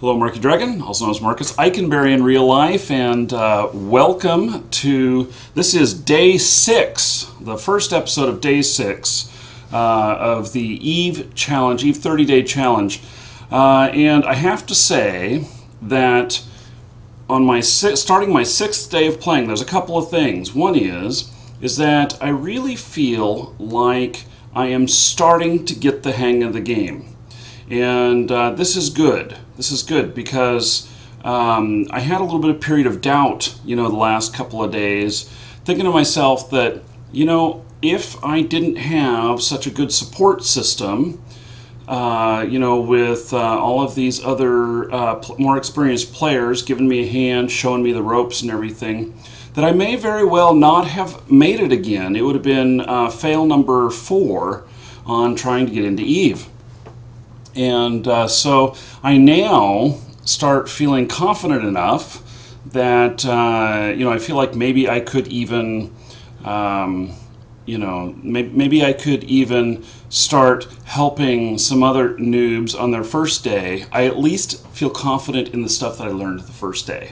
Hello, Markeedragon, also known as Marcus Eikenberry in real life, and welcome to, this is day 6, the first episode of day 6 of the Eve Challenge, Eve 30-day challenge. And I have to say that on my starting my 6th day of playing, there's a couple of things. One is that I really feel like I am starting to get the hang of the game. And this is good. This is good because I had a little bit of period of doubt, the last couple of days, thinking to myself that, if I didn't have such a good support system, with all of these other more experienced players giving me a hand, showing me the ropes and everything, that I may very well not have made it again. It would have been fail number 4 on trying to get into Eve. And so I now start feeling confident enough that, I feel like maybe I could even, maybe I could even start helping some other noobs on their first day. I at least feel confident in the stuff that I learned the first day.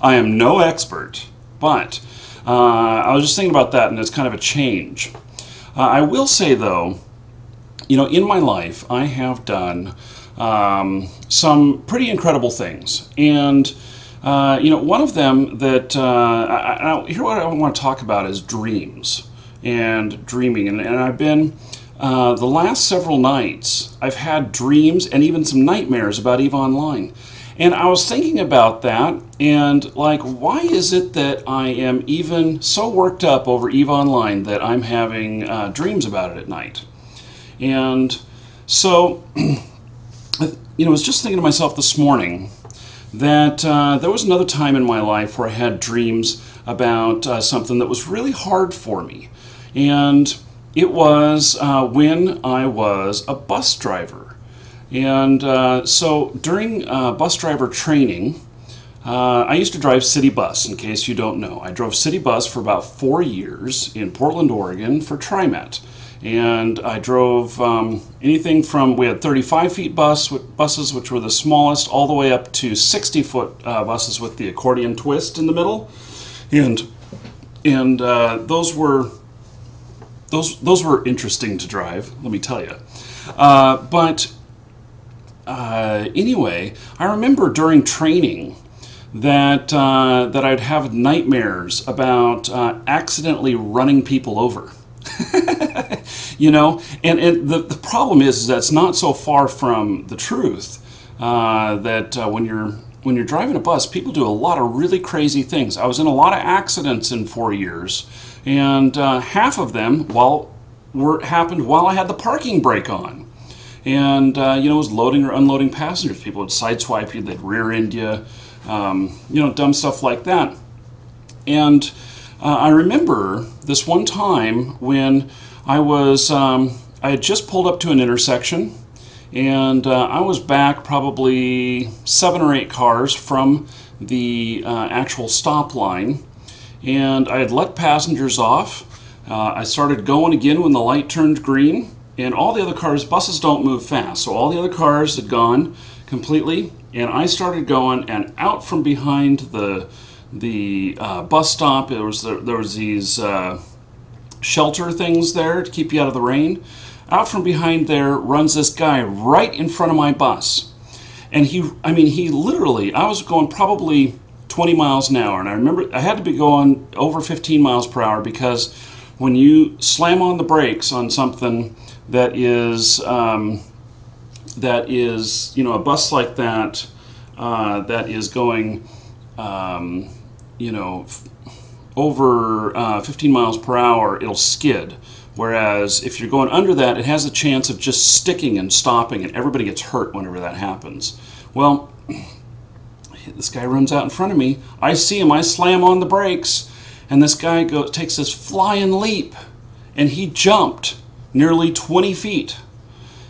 I am no expert, but I was just thinking about that, and it's kind of a change. I will say, though, in my life, I have done some pretty incredible things, and one of them that here what I want to talk about is dreams and dreaming, and I've been the last several nights I've had dreams and even some nightmares about EVE Online, and I was thinking about that and like, why is it that I am even so worked up over EVE Online that I'm having dreams about it at night? And so, I was just thinking to myself this morning that there was another time in my life where I had dreams about something that was really hard for me. And it was when I was a bus driver. And so during bus driver training, I used to drive city bus, in case you don't know. I drove city bus for about 4 years in Portland, Oregon for TriMet. And I drove anything from, we had 35 feet buses, which were the smallest, all the way up to 60-foot buses with the accordion twist in the middle. And those were interesting to drive, let me tell you. Anyway, I remember during training that I'd have nightmares about accidentally running people over. And the problem is that it's not so far from the truth that when you're driving a bus, people do a lot of really crazy things. I was in a lot of accidents in 4 years, and half of them happened while I had the parking brake on. And it was loading or unloading passengers. People would sideswipe you, they'd rear end you, dumb stuff like that. And I remember this one time when I had just pulled up to an intersection, and I was back probably 7 or 8 cars from the actual stop line, and I had let passengers off. I started going again when the light turned green, and all the other cars, buses don't move fast, so all the other cars had gone completely, and I started going, and out from behind the bus stop, there was these shelter things there to keep you out of the rain. Out from behind there runs this guy right in front of my bus, and he literally, I was going probably 20 miles an hour, and I remember I had to be going over 15 miles per hour, because when you slam on the brakes on something that is a bus like that, that is going over 15 miles per hour, it'll skid. Whereas if you're going under that, it has a chance of just sticking and stopping, and everybody gets hurt whenever that happens. Well, this guy runs out in front of me. I see him. I slam on the brakes, and this guy takes this flying leap, and he jumped nearly 20 feet.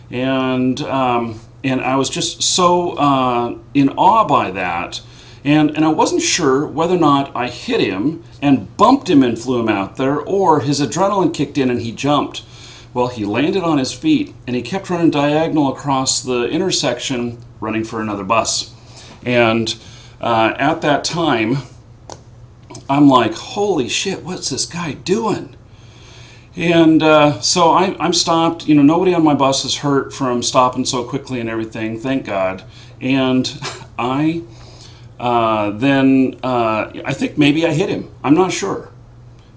And I was just so in awe by that. And I wasn't sure whether or not I hit him and bumped him and flew him out there, or his adrenaline kicked in and he jumped. Well, he landed on his feet, and he kept running diagonal across the intersection running for another bus. And at that time, I'm like, holy shit, what's this guy doing? And so I'm stopped. You know, nobody on my bus is hurt from stopping so quickly and everything, thank God. And I think maybe I hit him. I'm not sure.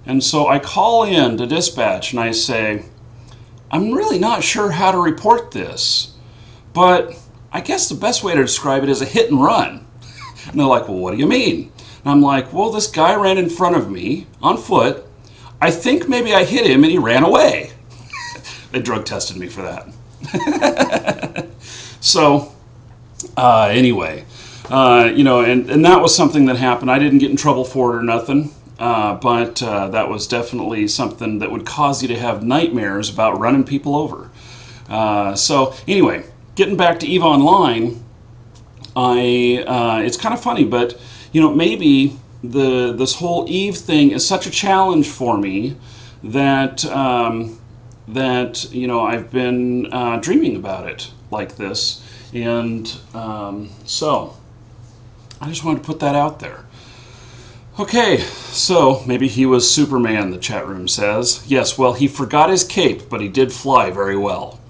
And so I call in to dispatch and I say, I'm really not sure how to report this, but I guess the best way to describe it is a hit and run. And they're like, well, what do you mean? And I'm like, well, this guy ran in front of me on foot. I think maybe I hit him and he ran away. They drug tested me for that. So anyway, you know, and that was something that happened. I didn't get in trouble for it or nothing. But that was definitely something that would cause you to have nightmares about running people over. So anyway, getting back to EVE Online, it's kind of funny, but you know, maybe this whole EVE thing is such a challenge for me that you know, I've been dreaming about it like this, and so I just wanted to put that out there. Okay, so maybe he was Superman, the chat room says. Yes, well, he forgot his cape, but he did fly very well.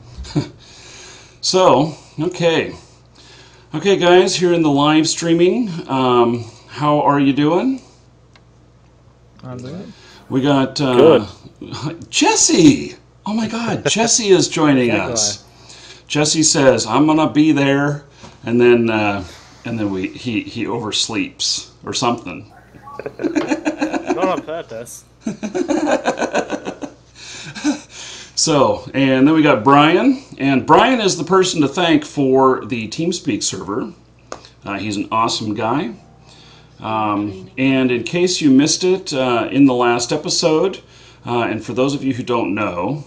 So, okay. Okay, guys, here in the live streaming, how are you doing? I'm good. We got Good. Jesse! Oh my God, Jesse is joining us. Jesse says, I'm going to be there, and then he oversleeps or something. Not on purpose. So, and then we got Brian, and Brian is the person to thank for the TeamSpeak server. He's an awesome guy. And in case you missed it in the last episode, and for those of you who don't know,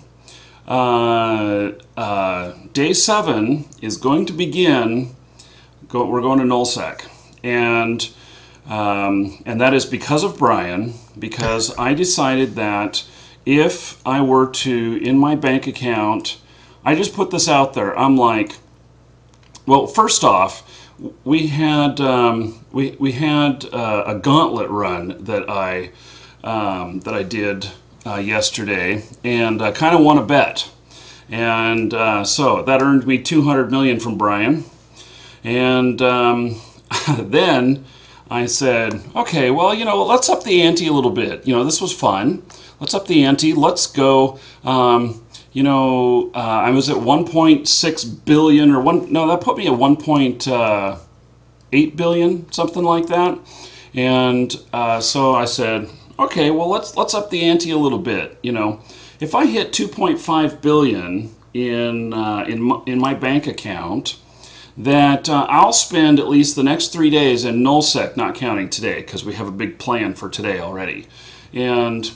Day 7 is going to begin. We're going to nullsec, and that is because of Brian, because I decided that if I were to, in my bank account, I just put this out there. I'm like, well, first off, we had a gauntlet run that I did yesterday, and I kind of won a bet, and so that earned me 200 million from Brian, and then I said, okay, well, you know, let's up the ante a little bit. You know, this was fun. Let's up the ante. Let's go. You know, I was at 1.6 billion or that put me at 1.8 billion, something like that. And so I said, okay, well, let's up the ante a little bit. You know, if I hit 2.5 billion in my bank account, that I'll spend at least the next 3 days in nullsec, not counting today, because we have a big plan for today already. And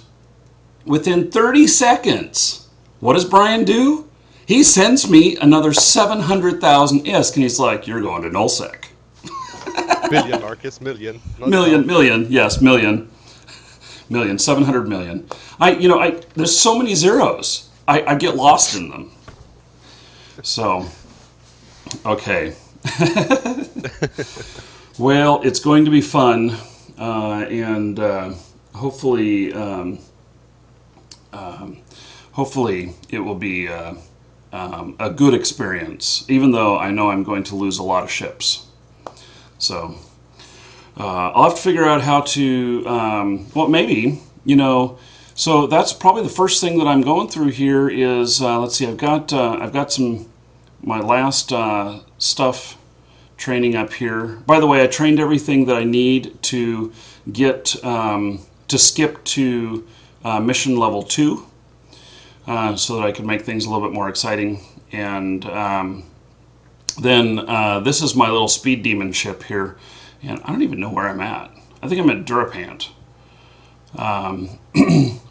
within 30 seconds, what does Brian do? He sends me another 700,000 ISK, and he's like, you're going to nullsec. Million, Marcus, million. Million, yes, million. 700 million. There's so many zeros. I get lost in them. So... okay. Well, it's going to be fun, and hopefully it will be a good experience, even though I know I'm going to lose a lot of ships. So I'll have to figure out how to, well, maybe, you know, so that's probably the first thing that I'm going through here is, let's see, I've got my last stuff training up here. By the way, I trained everything that I need to get to skip to mission level 2 so that I can make things a little bit more exciting. And then this is my little speed demon ship here, and I don't even know where I'm at. I think I'm at Durapant.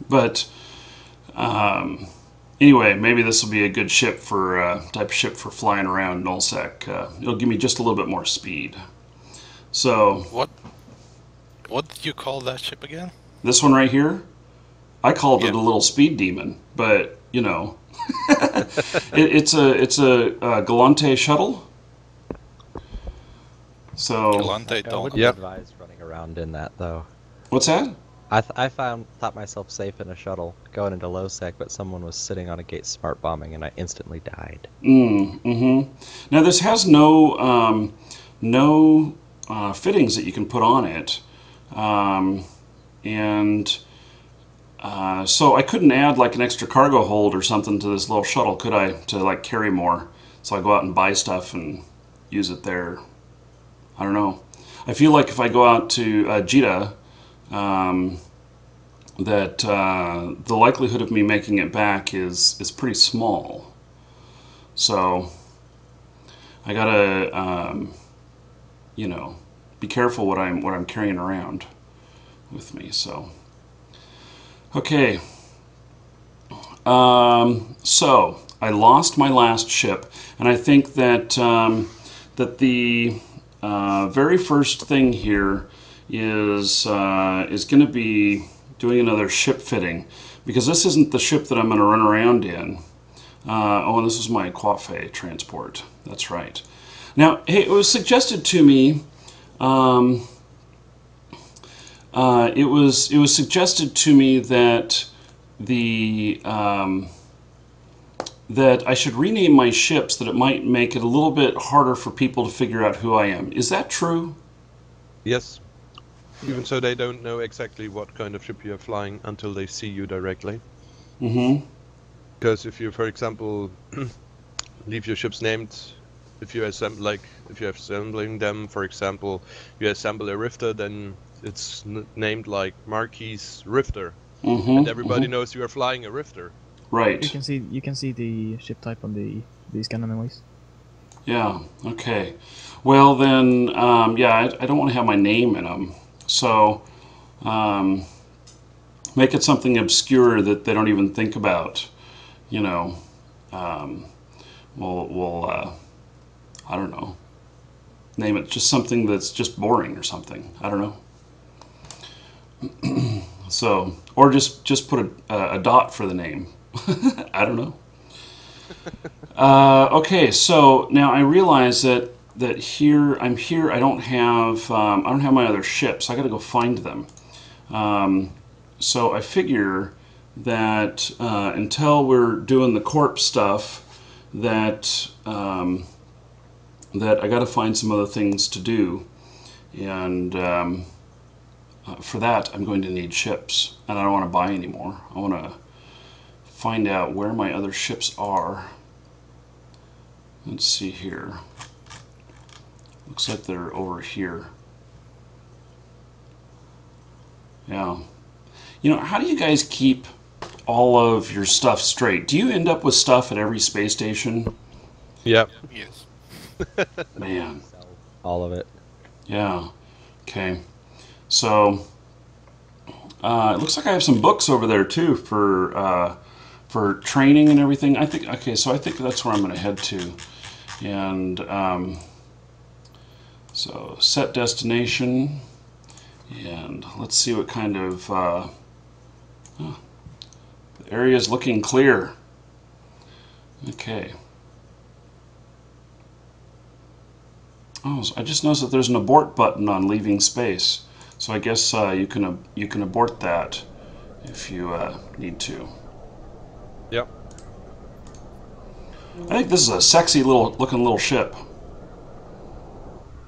But anyway, maybe this will be a good ship for type of ship for flying around nullsec. It'll give me just a little bit more speed. So what did you call that ship again? This one right here, I called it a little speed demon, but you know, it's a Galante shuttle. So, Galante I don't. wouldn't Yep. advise running around in that though. what's that? I thought myself safe in a shuttle going into low sec, but someone was sitting on a gate smart bombing, and I instantly died. Mm-hmm. Now this has no fittings that you can put on it, and so I couldn't add like an extra cargo hold or something to this little shuttle, could I? To like carry more, so I go out and buy stuff and use it there. I don't know. I feel like if I go out to Jeddah, that the likelihood of me making it back is pretty small. So I gotta, you know, be careful what I'm carrying around with me. So okay, so I lost my last ship, and I think that that the very first thing here is going to be doing another ship fitting, because this isn't the ship that I'm going to run around in. Oh, and this is my Coiffe transport. That's right. Now, hey, it was suggested to me. It was suggested to me that the that I should rename my ships, that it might make it a little bit harder for people to figure out who I am. Is that true? Yes. Even so, they don't know exactly what kind of ship you're flying until they see you directly. Mm-hmm. Because if you, for example, leave your ships named, if you're assembling them, for example, you assemble a Rifter, then it's named like Markee's Rifter, Mm-hmm. and everybody knows you are flying a Rifter. Right. You can see the ship type on the scan anyways. Yeah. Okay. Well then, yeah, I don't want to have my name in them. So, make it something obscure that they don't even think about. You know, we'll I don't know, name it just something that's just boring or something. I don't know. So, or just put a dot for the name. I don't know. Okay, so now I realize that here I'm here. I don't have my other ships. I got to go find them. So I figure that until we're doing the corpse stuff, that that I got to find some other things to do, and for that I'm going to need ships, and I don't want to buy any more. I want to find out where my other ships are. Let's see here. Looks like they're over here. Yeah. You know, how do you guys keep all of your stuff straight? Do you end up with stuff at every space station? Yeah. Yes. Man. Sell all of it. Yeah. Okay. So it looks like I have some books over there too for training and everything. I think, okay, so I think that's where I'm going to head to. And so set destination, and let's see what kind of the area is looking clear. Okay. Oh, so I just noticed that there's an abort button on leaving space, so I guess you can abort that if you need to. Yep. I think this is a sexy looking little ship.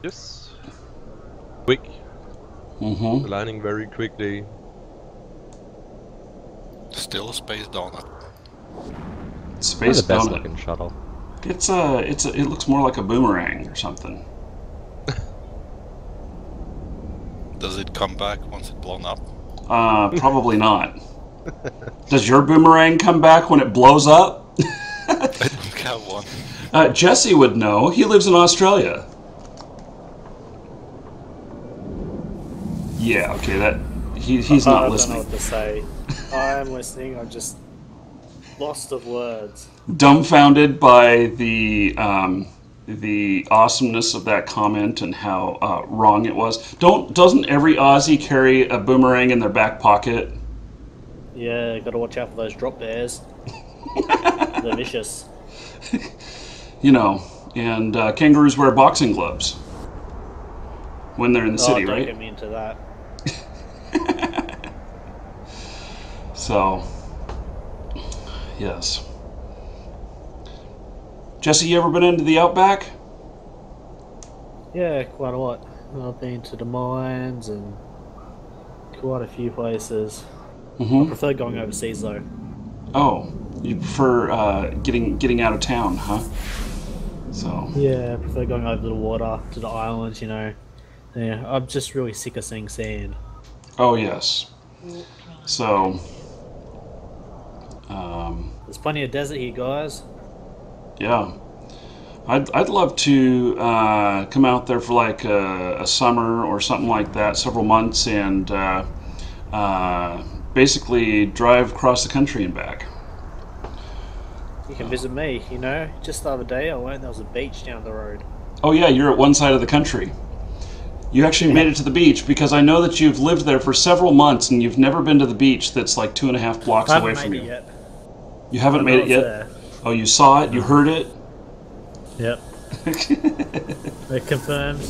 Yes. Quick. Mm-hmm. Aligning very quickly. Still a space donut. Space the best donut. looking shuttle. It looks more like a boomerang or something. Does it come back once it's blown up? Probably not. Does your boomerang come back when it blows up? I don't have one. Jesse would know. He lives in Australia. Yeah, okay, that he's not I listening. don't know what to say. I am listening. I'm just lost of words. Dumbfounded by the awesomeness of that comment and how wrong it was. Doesn't every Aussie carry a boomerang in their back pocket? Yeah, gotta watch out for those drop bears. They're vicious. You know, and kangaroos wear boxing gloves. when they're in the city, don't right? get me into that. So, yes. Jesse, you ever been into the Outback? Yeah, quite a lot. I've been to the mines and quite a few places. I Mm-hmm. prefer going overseas though. Oh, you prefer getting out of town, huh? So. Yeah, I prefer going over the water to the islands. Yeah, I'm just really sick of seeing sand. Oh yes. So. There's plenty of desert here, guys. Yeah. I'd love to come out there for like a summer or something like that, several months, and basically drive across the country and back. You can visit me. Just the other day I learned there was a beach down the road. Oh yeah, you're at one side of the country. You actually made it to the beach, because I know that you've lived there for several months and you've never been to the beach that's like 2.5 blocks I away haven't from made you. it yet. You haven't I made know it it's yet? there. Oh, you saw it? You heard it? Yep. I've confirmed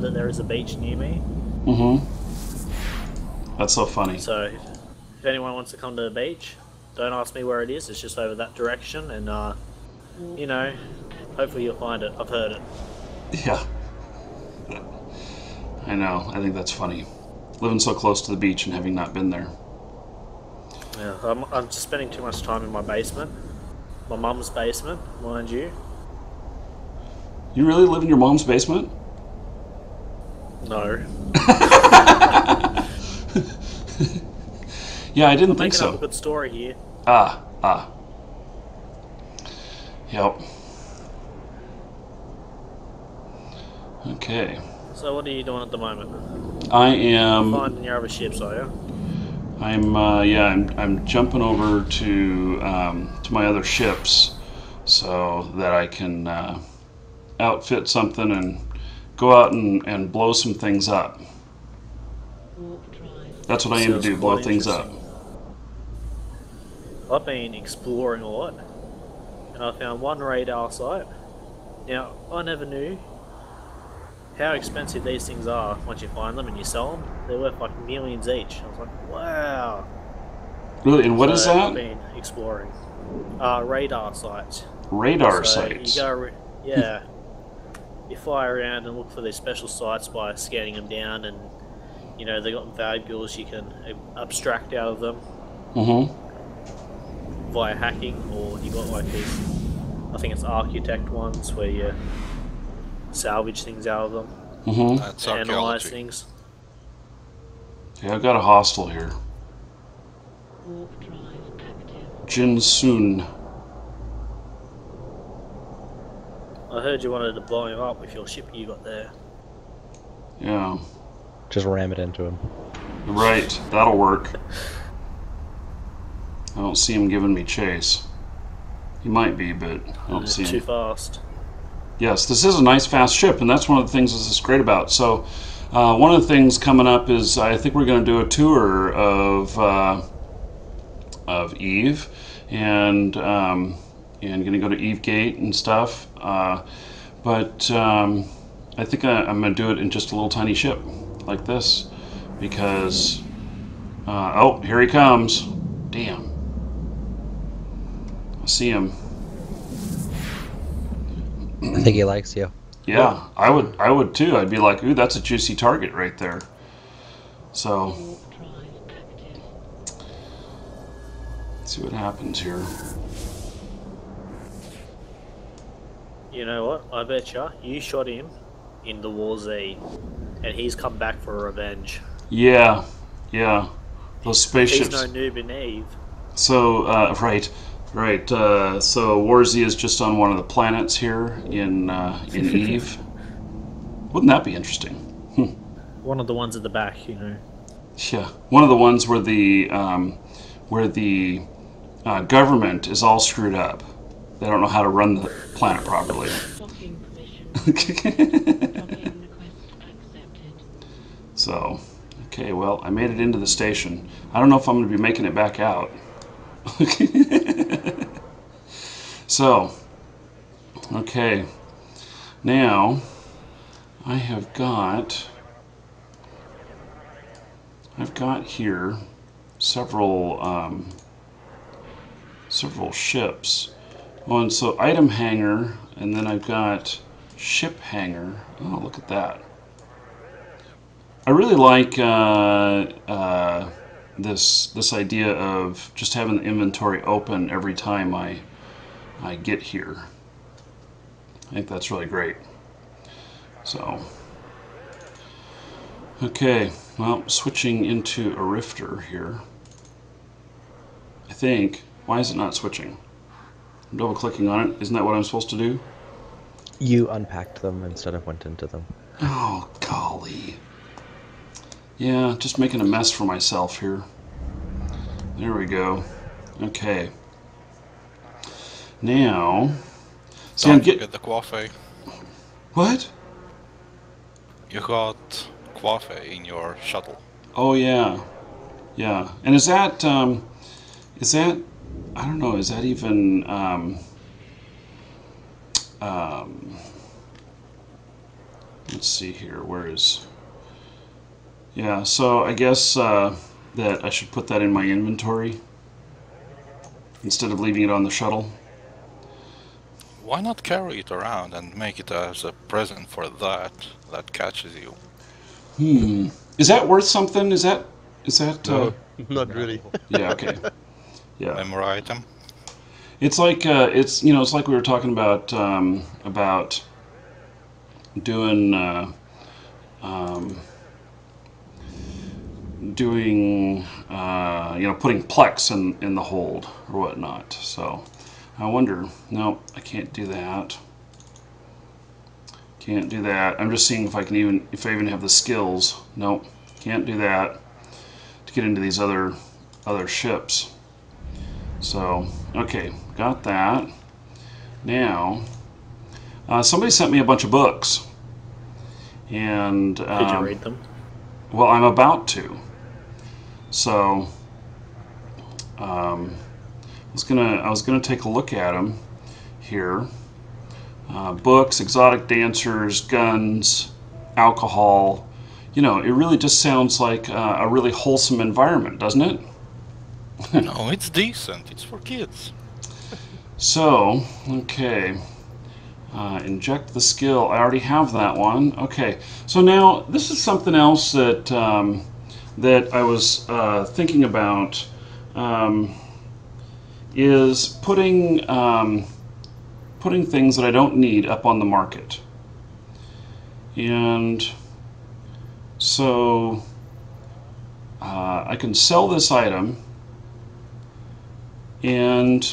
that there is a beach near me. Mm-hmm. That's so funny. So, if anyone wants to come to the beach, don't ask me where it is. It's just over that direction, and hopefully you'll find it. I've heard it. Yeah. I know. I think that's funny. Living so close to the beach and having not been there. Yeah, I'm just spending too much time in my basement, my mum's basement, mind you. You really live in your mom's basement? No. Yeah, I didn't think Making up a so. good story here. Ah. Yep. Okay. So what are you doing at the moment? I am. Finding your other ships, are you? I'm jumping over to my other ships so that I can outfit something and go out and blow some things up. That's what I aim to Sounds do, blow quite things up. interesting. I've been exploring a lot, and I found one radar site. Now, I never knew how expensive these things are once you find them and you sell them. They're worth like millions each. I was like, wow. Really? And what is I've that? been exploring radar sites. Radar So sites. You go, yeah. You fly around and look for these special sites by scanning them down, and they got valuables you can abstract out of them Mm-hmm. via hacking, or you got like these, I think it's architect ones where you salvage things out of them, Mm-hmm. That's analyze archaeology. things. Yeah, I've got a hostel here. Jinsoon. I heard you wanted to blow him up with your ship you got there. Yeah. Just ram it into him. Right. That'll work. I don't see him giving me chase. He might be, but I don't see Too him. fast. Yes, this is a nice fast ship, and that's one of the things this is great about. So, one of the things coming up is I think we're going to do a tour of Eve, and going to go to Eve Gate and stuff. But I think I'm going to do it in just a little tiny ship like this, because oh, here he comes! Damn, I see him. I think he likes you. Yeah, I would too. I'd be like, ooh, that's a juicy target right there. So, let's see what happens here. You know what? I betcha you shot him in the War Z, and he's come back for revenge. Yeah, those He's spaceships. no noob in Eve. So, right. So Warzy is just on one of the planets here in Eve. Wouldn't that be interesting? One of the ones at the back, Yeah, one of the ones where the government is all screwed up. They don't know how to run the planet properly. So, okay, well, I made it into the station. I don't know if I'm going to be making it back out. So, okay, now I have got I've got here several several ships. Oh, and so item hanger, and then I've got ship hanger. Oh, look at that. I really like this idea of just having the inventory open every time I get here. I think that's really great. So, okay, well, switching into a rifter here. I think. Why is it not switching? I'm double clicking on it. Isn't that what I'm supposed to do? You unpacked them instead of went into them. Oh, golly. Yeah, just making a mess for myself here. There we go. Okay. Now, see, Don't forget the coffee. What? You got coffee in your shuttle. Oh yeah, yeah. And is that I don't know. Is that even let's see here. Where is? Yeah. So I guess that I should put that in my inventory instead of leaving it on the shuttle. Why not carry it around and make it as a present for that catches you? Is that worth something? Is that? No, not really. Yeah. Okay. Yeah. Memory item. It's like it's it's like we were talking about doing putting Plex in the hold or whatnot. So I wonder. No, I can't do that. Can't do that. I'm just seeing if I even have the skills. Nope, can't do that to get into these other ships. So okay, got that. Now somebody sent me a bunch of books, and Did you read them? well, I'm about to. So I was gonna take a look at them here. Books, exotic dancers, guns, alcohol. It really just sounds like a really wholesome environment, doesn't it? No, it's decent. It's for kids. So, okay. Inject the skill. I already have that one. Okay. So now this is something else that that I was thinking about. Is putting things that I don't need up on the market. And so I can sell this item, and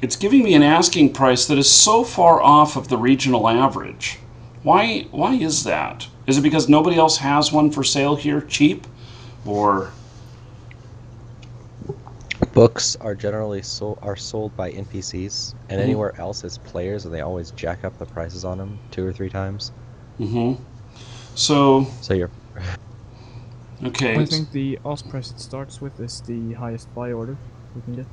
it's giving me an asking price that is so far off of the regional average. Why is that? Is it because nobody else has one for sale here cheap? Or Books are generally sold by NPCs, and anywhere else it's players, and they always jack up the prices on them 2 or 3 times. So you're okay. I think the ask price it starts with is the highest buy order you can get.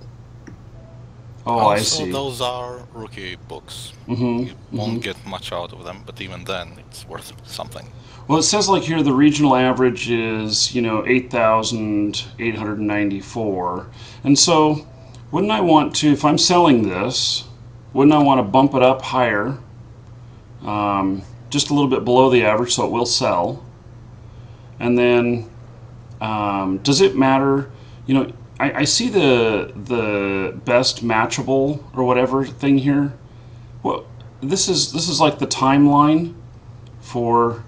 Oh, also, I see. Those are rookie books. You won't get much out of them, but even then, it's worth something. Well, it says like here the regional average is 8,894, and so wouldn't I want to, if I'm selling this, wouldn't I want to bump it up higher, just a little bit below the average, so it will sell? And then does it matter? I see the best matchable or whatever thing here. Well, this is like the timeline for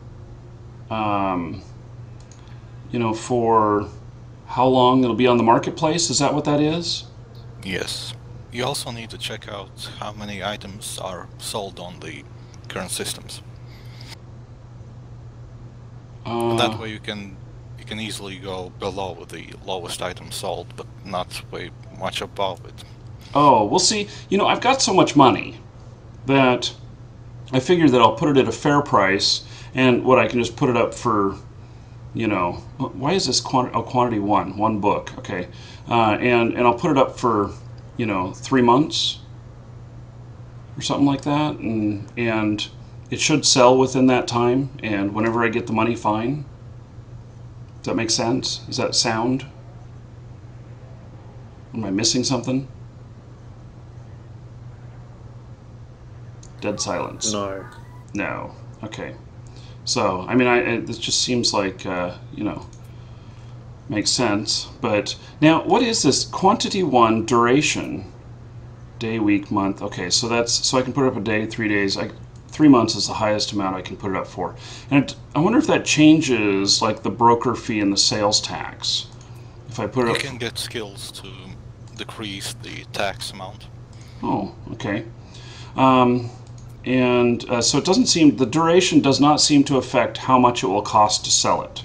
for how long it'll be on the marketplace. Is that what that is? Yes. You also need to check out how many items are sold on the current systems. And that way you can easily go below the lowest item sold, but not way much above it. Oh, we'll see. I've got so much money that I figured that I'll put it at a fair price, and I can just put it up for, why is this quantity one book? Okay, and I'll put it up for, 3 months or something like that, and it should sell within that time. And whenever I get the money, fine. Does that make sense? Is that sound? Am I missing something? Dead silence. No. No. Okay. So, I mean, this just seems like, you know, makes sense. But now, what is this? Quantity 1, duration, day, week, month. Okay, so I can put it up a day, 3 days. 3 months is the highest amount I can put it up for. And I wonder if that changes, like, the broker fee and the sales tax. If I put it You up... can get skills to decrease the tax amount. Oh, okay. So it doesn't seem, the duration does not seem to affect how much it will cost to sell it.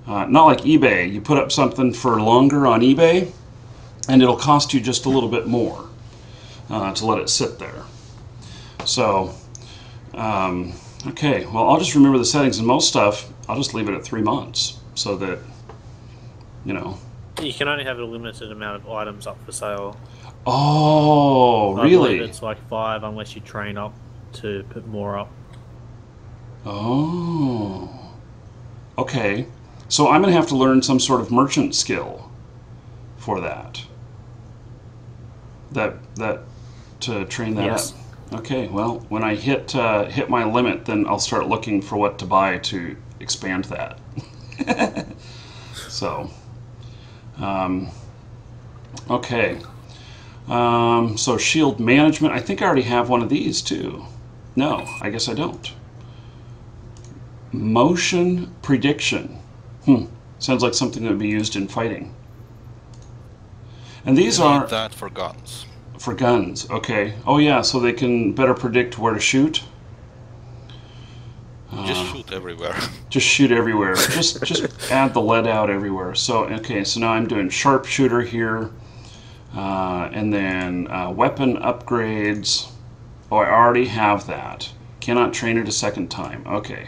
Not like eBay. You put up something for longer on eBay, and it'll cost you just a little bit more to let it sit there. So, okay, well, I'll just remember the settings, and most stuff, I'll just leave it at 3 months, so that, you know. You can only have a limited amount of items up for sale. Oh, I really? believe it's like 5 unless you train up to put more up. Oh. Okay. So I'm going to have to learn some sort of merchant skill for that. To train that Yes. up. Okay, well, when I hit my limit, then I'll start looking for what to buy to expand that. So, okay. So shield management, I think I already have one of these too. No, I guess I don't. Motion prediction. Sounds like something that would be used in fighting. And these You are need that for guns. for guns. Okay. Oh yeah, so they can better predict where to shoot. Just shoot everywhere. Just shoot everywhere. just add the lead out everywhere. So okay, so now I'm doing sharpshooter here. And then weapon upgrades. Oh, I already have that. Cannot train it a second time. Okay.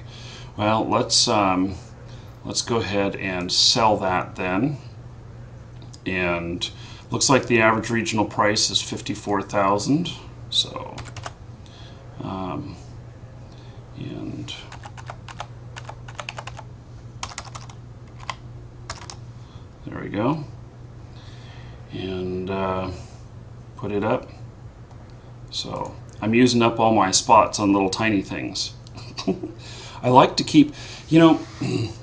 Well, let's go ahead and sell that then. And looks like the average regional price is 54,000. So, and there we go. And put it up. So I'm using up all my spots on little tiny things. I like to keep, you know,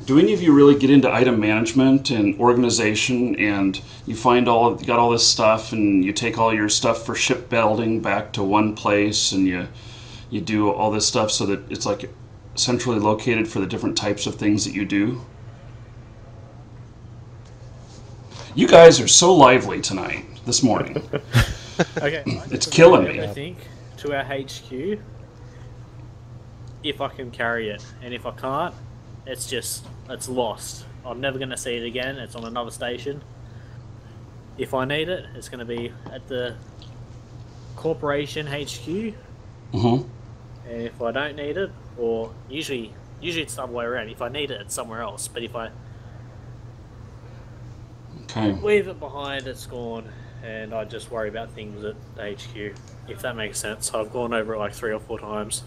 do any of you really get into item management and organization, and you find you got all this stuff, and you take all your stuff for shipbuilding back to one place, and you do all this stuff so that it's like centrally located for the different types of things that you do? You guys are so lively tonight, this morning. Okay. It's killing me. Everything to our HQ if I can carry it, and if I can't, it's lost. I'm never going to see it again. It's on another station. If I need it, it's going to be at the corporation HQ. And if I don't need it, or usually it's the other way around. If I need it, it's somewhere else. But if I leave it behind, it's gone, and I just worry about things at the HQ. If that makes sense. I've gone over it like 3 or 4 times.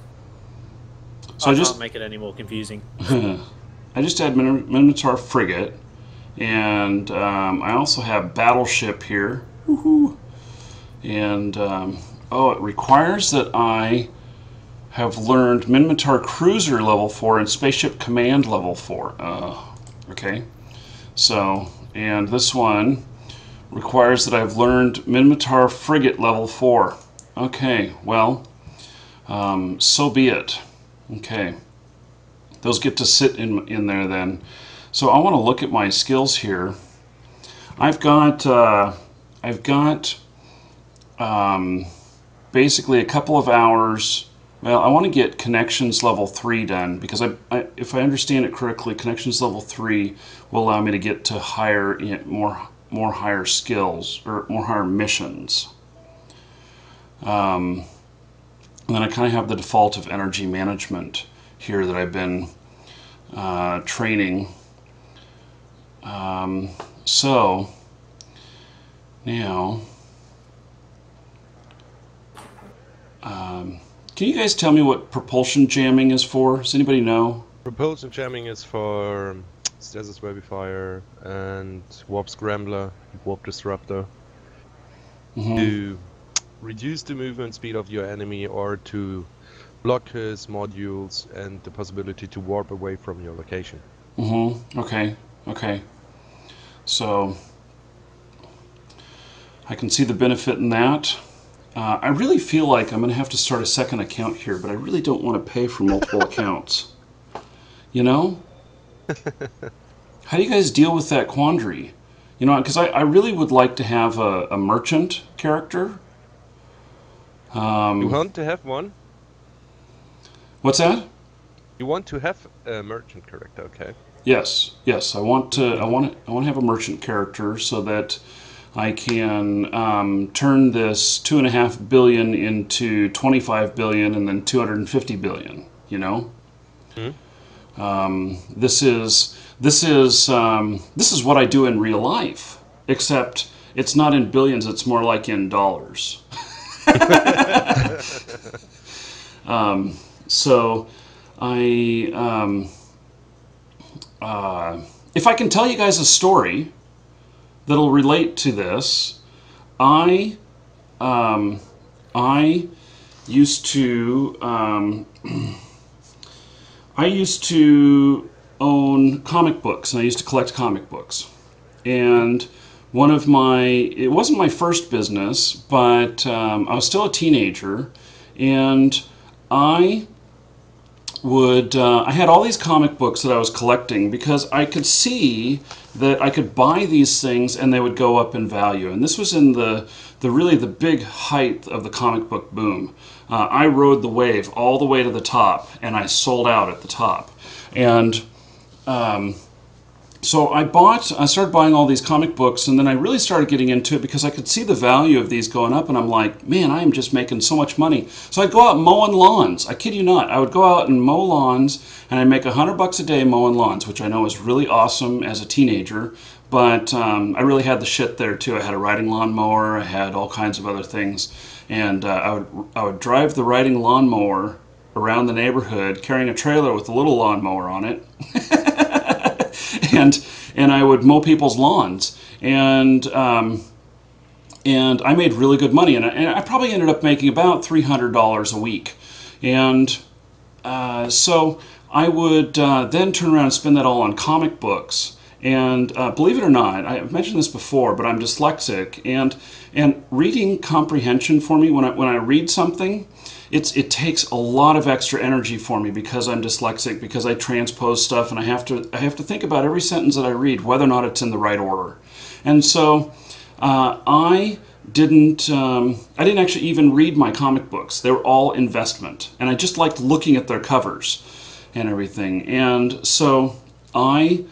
So I can't make it any more confusing. I just had Minotaur frigate, and I also have battleship here. Woohoo! And oh, it requires that I have learned Minotaur cruiser level 4 and spaceship command level 4. Okay, so and this one requires that I've learned Minotaur frigate level 4. Okay, well, so be it. Okay, those get to sit in there then. So I want to look at my skills here. I've got basically a couple of hours. Well, I want to get connections level 3 done, because if I understand it correctly, connections level 3 will allow me to get to more higher skills, or more higher missions. And then I kind of have the default of energy management here that I've been training. So now, can you guys tell me what propulsion jamming is for? Does anybody know? Propulsion jamming is for Stasis Webify, and Warp Scrambler, Warp Disruptor, to reduce the movement speed of your enemy or to block his modules and the possibility to warp away from your location. Okay. So I can see the benefit in that. I really feel like I'm going to have to start a second account here, but I really don't want to pay for multiple accounts. You know? How do you guys deal with that quandary? You know, because I really would like to have a merchant character. You want to have one? What's that? You want to have a merchant character, okay? Yes. I want to have a merchant character so that I can turn this 2.5 billion into 25 billion and then 250 billion. You know, this is what I do in real life, except it's not in billions; it's more like in dollars. So if I can tell you guys a story that'll relate to this, I used to own comic books, and I used to collect comic books. And it wasn't my first business, but I was still a teenager, and I had all these comic books that I was collecting because I could see that I could buy these things and they would go up in value. And this was in the big height of the comic book boom. I rode the wave all the way to the top, and I sold out at the top. And so I started buying all these comic books, and then I really started getting into it because I could see the value of these going up, and I'm like, man, I am just making so much money. So I'd go out mowing lawns. I kid you not. I would go out and mow lawns, and I'd make $100 a day mowing lawns, which I know is really awesome as a teenager, but I really had the shit there too. I had a riding lawnmower. I had all kinds of other things, and I would drive the riding lawnmower around the neighborhood carrying a trailer with a little lawnmower on it. And I would mow people's lawns, and I made really good money, and I probably ended up making about $300 a week, and so I would then turn around and spend that all on comic books. And believe it or not, I've mentioned this before, but I'm dyslexic, and reading comprehension for me, when I read something, it takes a lot of extra energy for me because I'm dyslexic, because I transpose stuff, and I have to think about every sentence that I read, whether or not it's in the right order. And so I didn't actually even read my comic books. They were all investment, and I just liked looking at their covers and everything. And so I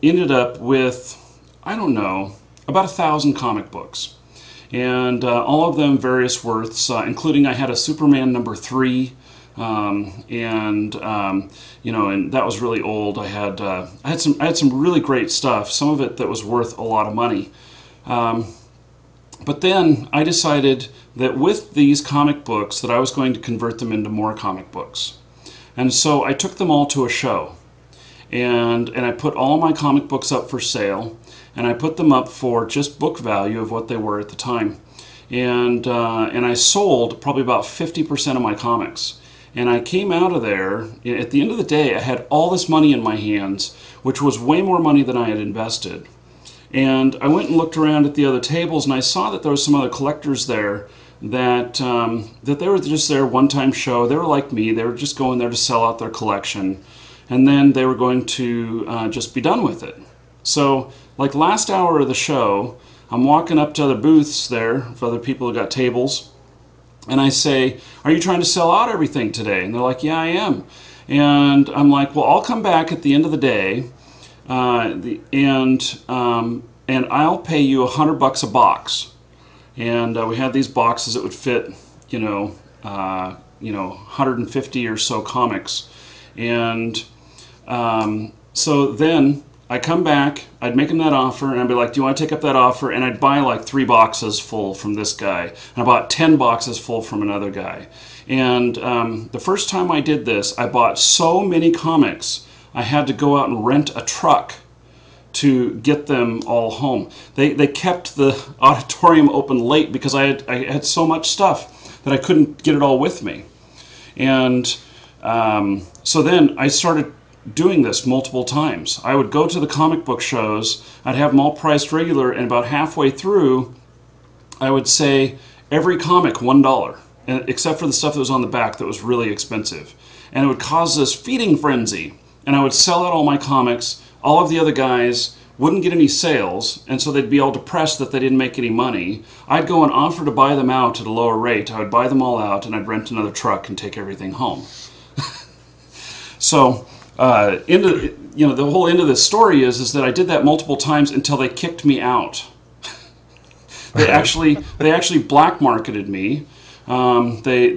ended up with, I don't know, about 1,000 comic books. And all of them various worths, including I had a Superman #3, and that was really old. I had some really great stuff, some of it that was worth a lot of money. But then I decided that with these comic books that I was going to convert them into more comic books. And so I took them all to a show, and I put all my comic books up for sale. And I put them up for just book value of what they were at the time. And I sold probably about 50% of my comics. And I came out of there, at the end of the day, I had all this money in my hands, which was way more money than I had invested. And I went and looked around at the other tables, and I saw that there was some other collectors there that they were just there one-time show. They were like me. They were just going there to sell out their collection. And then they were going to just be done with it. So, like last hour of the show, I'm walking up to other booths there for other people who got tables, and I say, "Are you trying to sell out everything today?" And they're like, "Yeah, I am." And I'm like, "Well, I'll come back at the end of the day, and I'll pay you $100 a box." And we had these boxes that would fit, 150 or so comics, and so then I come back, I'd make him that offer, and I'd be like, "Do you want to take up that offer?" And I'd buy like 3 boxes full from this guy, and I bought 10 boxes full from another guy. And the first time I did this, I bought so many comics I had to go out and rent a truck to get them all home. They kept the auditorium open late because I had so much stuff that I couldn't get it all with me. And so then I started doing this multiple times. I would go to the comic book shows, I'd have them all priced regular, and about halfway through, I would say, every comic $1, except for the stuff that was on the back that was really expensive. And it would cause this feeding frenzy. And I would sell out all my comics. All of the other guys wouldn't get any sales, and so they'd be all depressed that they didn't make any money. I'd go and offer to buy them out at a lower rate. I would buy them all out, and I'd rent another truck and take everything home. So the whole end of this story is that I did that multiple times until they kicked me out. They actually black marketed me. They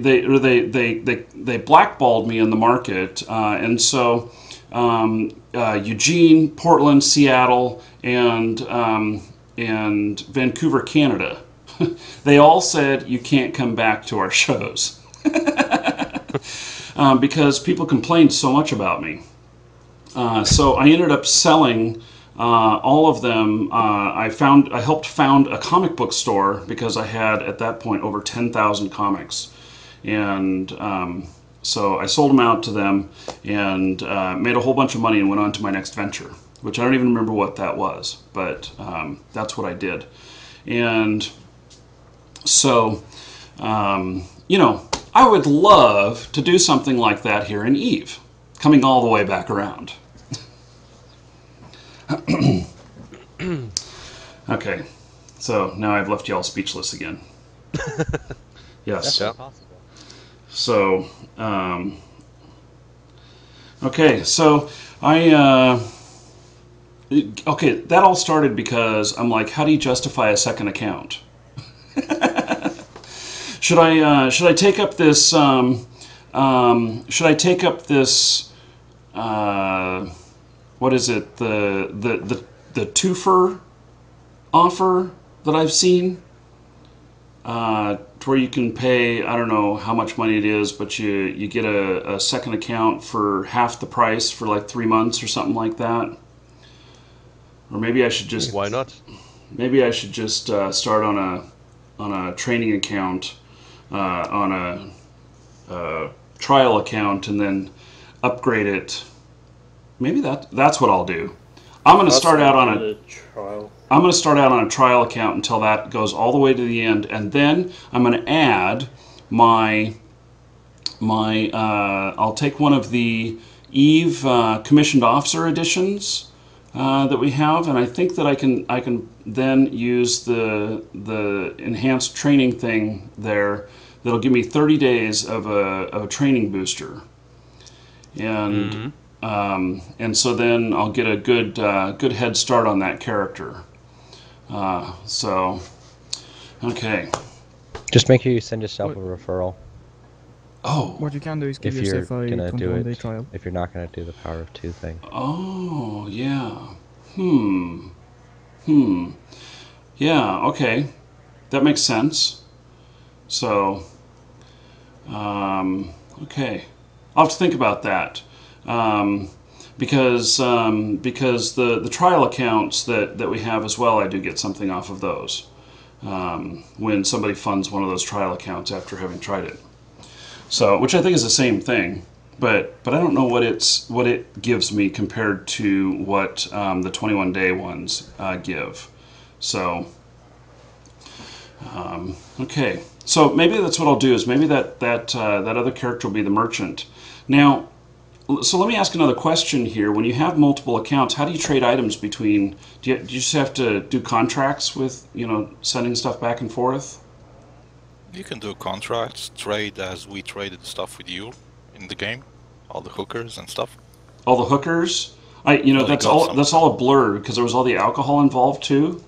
blackballed me in the market, and so Eugene, Portland, Seattle, and Vancouver, Canada, they all said you can't come back to our shows because people complained so much about me. So I ended up selling all of them. I helped found a comic book store because I had at that point over 10,000 comics, and so I sold them out to them and made a whole bunch of money and went on to my next venture, which I don't even remember what that was, but that's what I did. And so I would love to do something like that here in Eve, coming all the way back around. Okay, so now I've left y'all speechless again. Yes. That's possible. So, okay, so okay, that all started because I'm like, how do you justify a second account? Should I take up this? What is it? The twofer offer that I've seen, to where you can pay, I don't know how much money it is, but you get a second account for half the price for like 3 months or something like that. Or maybe I should just Why not? Maybe I should just start on a training account, on a trial account, and then upgrade it. Maybe that's what I'll do. I'm going to start out on a trial. I'm going to start out on a trial account until that goes all the way to the end, and then I'm going to add my I'll take one of the Eve commissioned officer editions that we have, and I think that I can then use the enhanced training thing there. That'll give me 30 days of a training booster, and and so then I'll get a good head start on that character. So, okay. Just make sure you send yourself a referral. Oh. What you can do is give If you're yourself a gonna do 21-day it, trial. if you're not gonna do the power of 2 thing. Oh, yeah. Yeah, okay. That makes sense. So, okay. I'll have to think about that. Because the trial accounts that we have as well, I do get something off of those. When somebody funds one of those trial accounts after having tried it. So, which I think is the same thing. But I don't know what it gives me compared to what the 21-day ones give. So okay, so maybe that's what I'll do. Is maybe that other character will be the merchant. Now, so let me ask another question here. When you have multiple accounts, how do you trade items between? Do you just have to do contracts with sending stuff back and forth? You can do contracts, trade as we traded stuff with you in the game, all the hookers and stuff. All the hookers, that's all a blur because there was all the alcohol involved too.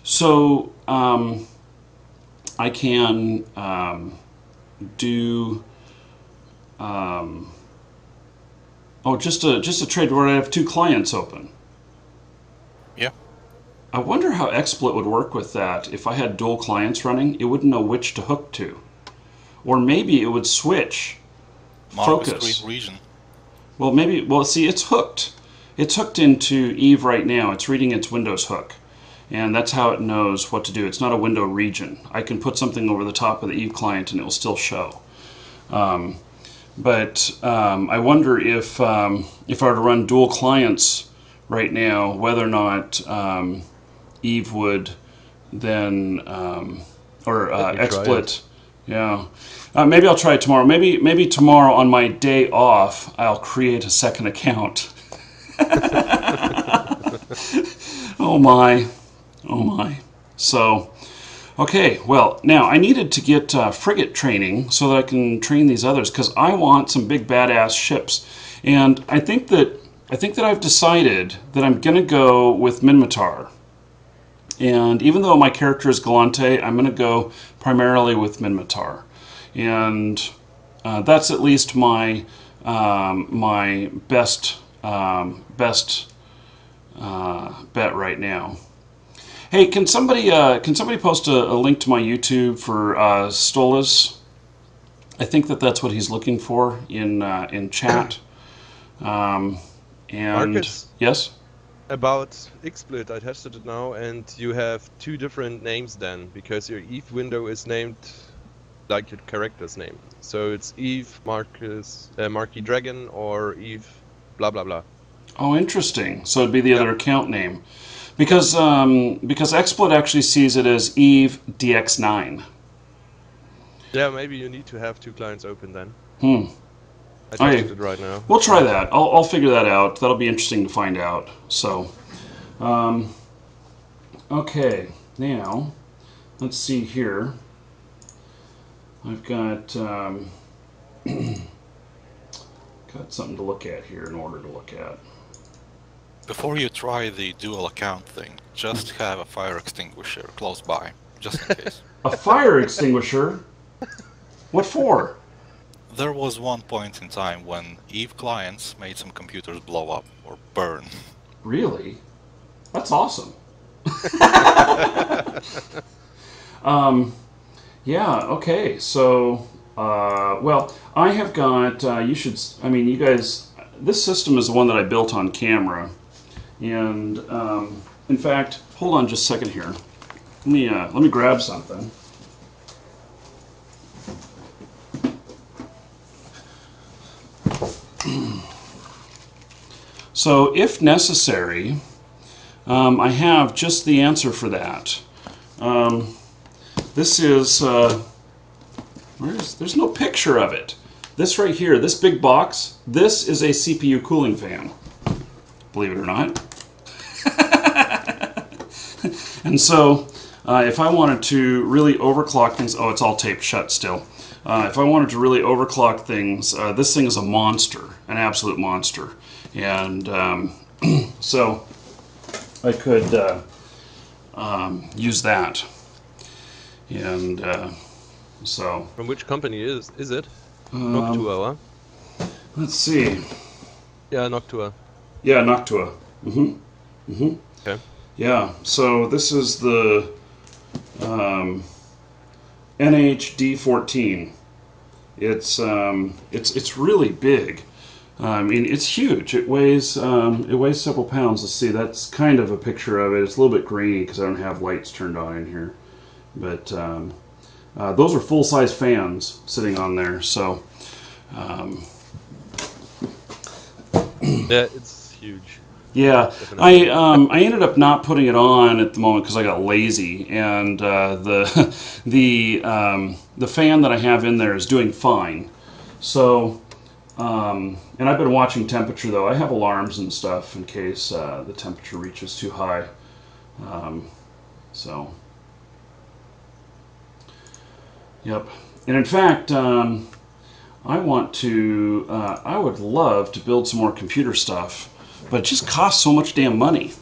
So I can do just a trade where I have 2 clients open. Yeah. I wonder how XSplit would work with that. If I had dual clients running, it wouldn't know which to hook to. Or maybe it would switch. Markee focus. screen region. Well, maybe. Well, see, it's hooked. It's hooked into Eve right now. It's reading its Windows hook, and that's how it knows what to do. It's not a window region. I can put something over the top of the Eve client, and it will still show. But I wonder if I were to run dual clients right now, whether or not Eve would then or XSplit. Yeah. Maybe I'll try it tomorrow. Maybe tomorrow on my day off, I'll create a second account. Oh my. Oh my. So, okay, well, now I needed to get frigate training so that I can train these others, because I want some big badass ships. And I think that I've decided that I'm going to go with Minmatar. And even though my character is Galante, I'm going to go primarily with Minmatar. And that's at least my my best bet right now. Hey, can somebody post a link to my YouTube for Stolas? I think that's what he's looking for in chat. And Marcus? Yes. About XSplit, I tested it now, and you have two different names then, because your Eve window is named like your character's name. So it's Eve Markeedragon or Eve blah blah blah. Oh, interesting. So it'd be the other account name, because XSplit actually sees it as Eve DX9. Yeah, maybe you need to have two clients open then. I tested it right now. We'll try that. I'll figure that out. That'll be interesting to find out. So, okay, now let's see here. I've got got something to look at here in order to look at. Before you try the dual account thing, just have a fire extinguisher close by, just in case. A fire extinguisher? What for? There was one point in time when Eve clients made some computers blow up or burn. Really? That's awesome. Yeah, okay, so, well, I have got, you guys, this system is the one that I built on camera, and, in fact, hold on just a second here. Let me grab something. So, if necessary, I have just the answer for that. This is, there's no picture of it. This right here, this big box, this is a CPU cooling fan, believe it or not. And so, if I wanted to really overclock things, oh, it's all taped shut still. If I wanted to really overclock things, this thing is a monster, an absolute monster. And so I could use that. And so... From which company is it? Noctua, huh? Let's see. Yeah, Noctua. Yeah, Noctua. Okay. Yeah, so this is the NHD14. It's really big. I mean, it's huge. It weighs several pounds. Let's see. That's kind of a picture of it. It's a little bit grainy because I don't have lights turned on in here. But those are full-size fans sitting on there. So yeah, it's huge. yeah, I ended up not putting it on at the moment because I got lazy, and the fan that I have in there is doing fine. So. And I've been watching temperature, though. I have alarms and stuff in case the temperature reaches too high. So, yep. And in fact, I would love to build some more computer stuff, but it just costs so much damn money.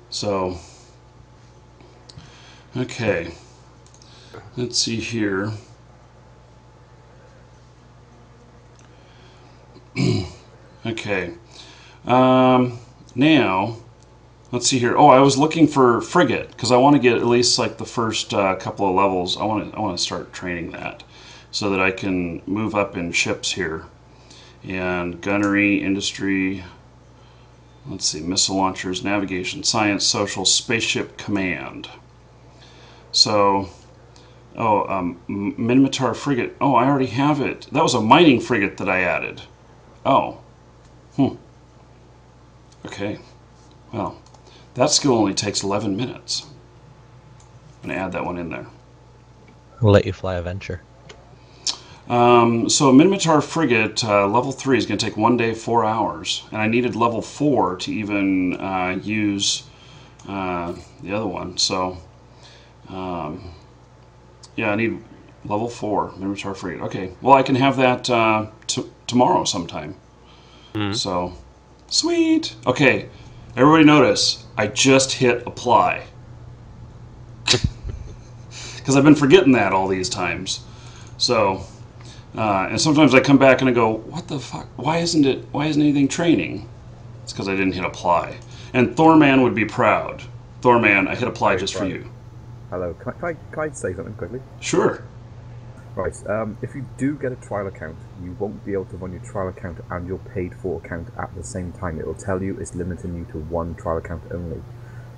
So, okay. Let's see here. Okay, now let's see here. Oh, I was looking for frigate because I want to get at least like the first couple of levels. I want to start training that so that I can move up in ships here. And gunnery, industry. Let's see, missile launchers, navigation, science, social, spaceship command. So, Minotaur frigate. Oh, I already have it. That was a mining frigate that I added. Oh. Okay. Well, that skill only takes 11 minutes. I'm going to add that one in there. I'll let you fly a Venture. So a Minotaur frigate, level 3 is going to take 1 day, 4 hours. And I needed level 4 to even use the other one. So, yeah, I need level 4, Minotaur frigate. Okay, well, I can have that tomorrow sometime. So, sweet. Okay, everybody notice, I just hit apply. Because I've been forgetting that all these times. So... and sometimes I come back and I go, what the fuck? Why isn't anything training? It's because I didn't hit apply. And Thorman would be proud. Thorman, I hit apply just for you. Hello, can I say something quickly? Sure. Right, if you do get a trial account, you won't be able to run your trial account and your paid for account at the same time. It will tell you it's limiting you to one trial account only.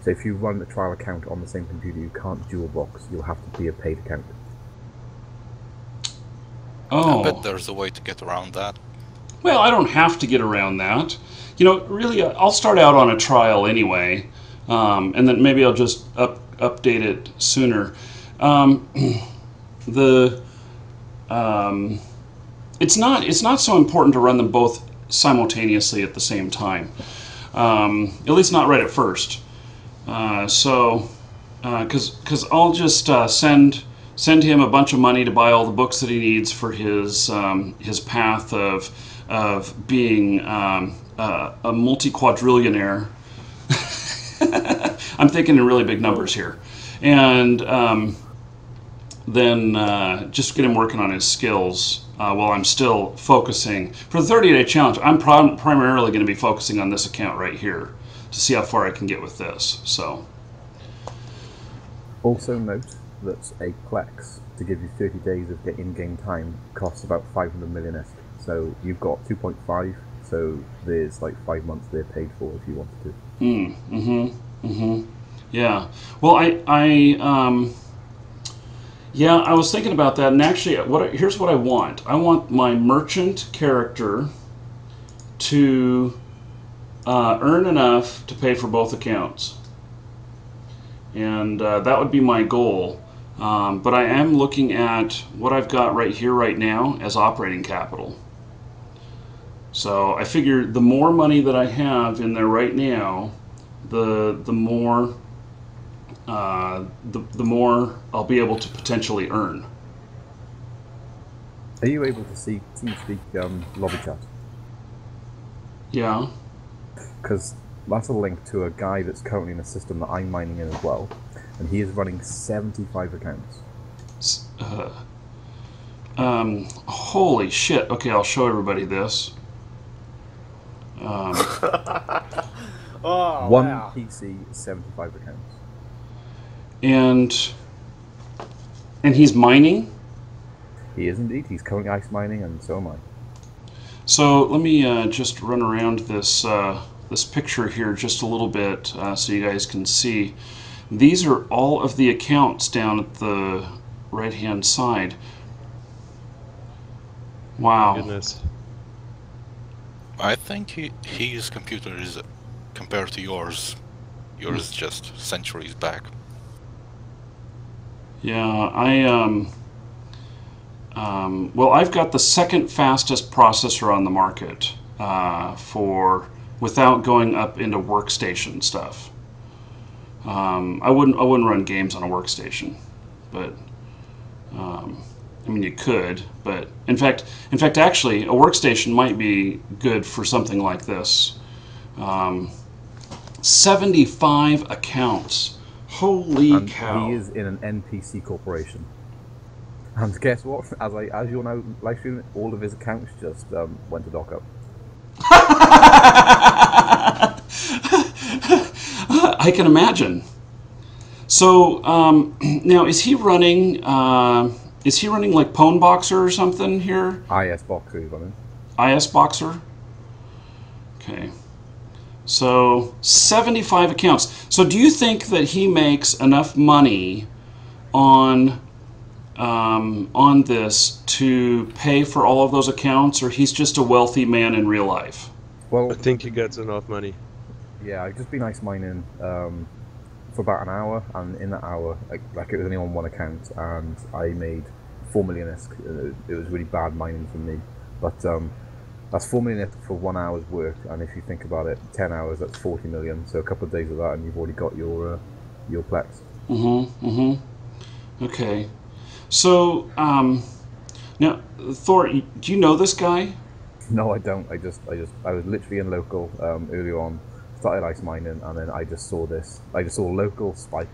So if you run a trial account on the same computer, you can't dual box. You'll have to be a paid account. Oh. I bet there's a way to get around that. Well, I don't have to get around that. You know, really, I'll start out on a trial anyway, and then maybe I'll just update it sooner. It's not so important to run them both simultaneously at the same time. At least not right at first. Because I'll just send him a bunch of money to buy all the books that he needs for his path of being a multi-quadrillionaire. I'm thinking in really big numbers here, and then just get him working on his skills while I'm still focusing for the 30-day challenge. I'm primarily going to be focusing on this account right here to see how far I can get with this. So, also note that a Plex, to give you 30 days of in-game time, costs about 500 millionest. So you've got 2.5, so there's like 5 months there paid for if you wanted to. Yeah. Well, I was thinking about that, and actually, here's what I want. I want my merchant character to earn enough to pay for both accounts. And that would be my goal. But I am looking at what I've got right here, right now, as operating capital. So I figure the more money that I have in there right now, the more I'll be able to potentially earn. Are you able to see TeamSpeak lobby chat? Yeah. Because that's a link to a guy that's currently in a system that I'm mining in as well, and he is running 75 accounts. Holy shit. Okay, I'll show everybody this. Oh, One wow. PC, 75 accounts. And he's mining? He is indeed. He's currently ice mining, and so am I. So let me just run around this this picture here just a little bit so you guys can see. These are all of the accounts down at the right-hand side. Wow. Goodness. I think his computer is, compared to yours is just centuries back. Yeah, well, I've got the second fastest processor on the market without going up into workstation stuff. I wouldn't run games on a workstation, but I mean you could, but in fact, actually, a workstation might be good for something like this. 75 accounts. Holy cow! He is in an NPC corporation. And guess what? As you're now live streaming, all of his accounts just went to dock up. I can imagine. So now, is he running? Like Pwn Boxer or something here? IS Boxer he's running. IS Boxer. Okay. So 75 accounts. So do you think that he makes enough money on this to pay for all of those accounts, or he's just a wealthy man in real life? Well, I think he gets enough money. yeah, I've just been ice mining for about an hour, and in that hour, like it was only on one account, and I made 4 million ISK. It was really bad mining for me, but that's 4 million ISK for 1 hour's work, and if you think about it, 10 hours, that's 40 million. So a couple of days of that, and you've already got your plex. Okay. So now, Thor, do you know this guy? No, I don't. I was literally in local earlier on, started ice mining, and then I just saw this. I just saw local spike.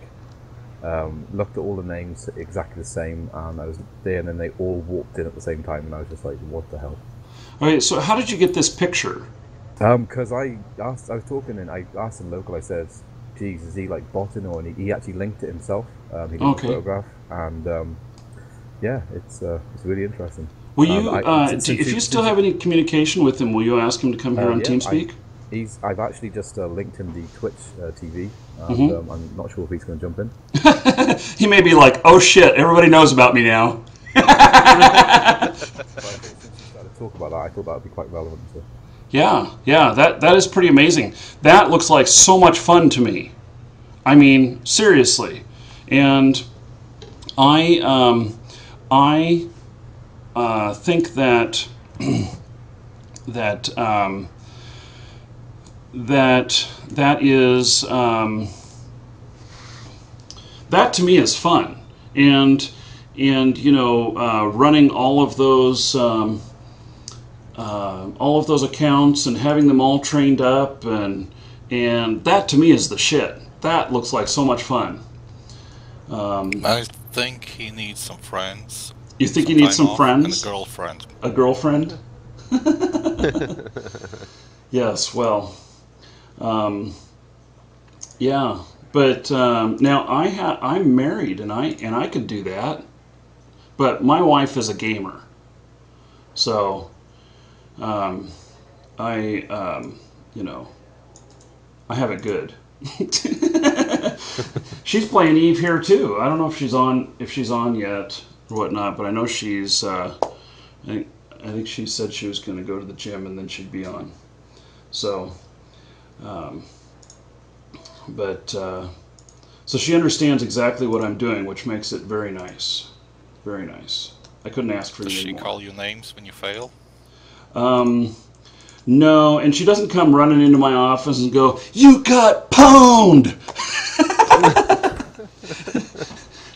Looked at all the names exactly the same, and I was there, and then they all walked in at the same time, and I was just like, "What the hell?" Okay, so how did you get this picture? Because I was talking, and I asked him local. I said, "Geez, is he like botting?" Or and he actually linked it himself. He did a photograph, and yeah, it's really interesting. Will you, if you still have any communication with him, will you ask him to come here on TeamSpeak? I've actually just linked him the Twitch TV, and I'm not sure if he's going to jump in. He may be like, "Oh shit, everybody knows about me now." But I thought since you started to talk about that, I thought that would be quite relevant. So. Yeah, that is pretty amazing. That looks like so much fun to me. I mean, seriously. And I think that that is that to me is fun, and you know, running all of those accounts and having them all trained up, and that to me is the shit. That looks like so much fun. I think he needs some friends. You think he needs some friends? And a girlfriend. A girlfriend? Yes, well, yeah, but now I'm married, and I could do that, but my wife is a gamer, so you know, I have it good. She's playing Eve here too. I don't know if she's on yet or whatnot, but I know she's. I think she said she was going to go to the gym and then she'd be on. So, so she understands exactly what I'm doing, which makes it very nice. Very nice. I couldn't ask for anything more. Does she call you names when you fail? No, and she doesn't come running into my office and go, "You got pwned!"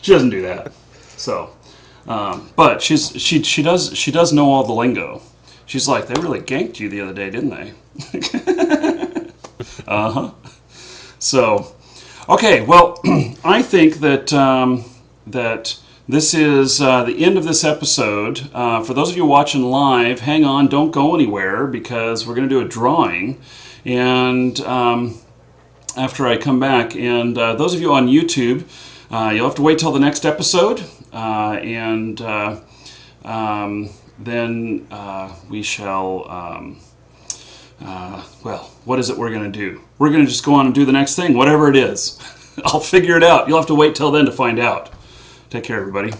She doesn't do that. So, but she does know all the lingo. She's like, "They really ganked you the other day, didn't they?" So, okay. Well, I think that this is the end of this episode. For those of you watching live, hang on, don't go anywhere, because we're going to do a drawing, and after I come back. And those of you on YouTube, you'll have to wait till the next episode, and then we shall, well, what is it we're going to do? We're going to just go on and do the next thing, whatever it is. I'll figure it out. You'll have to wait till then to find out. Take care, everybody.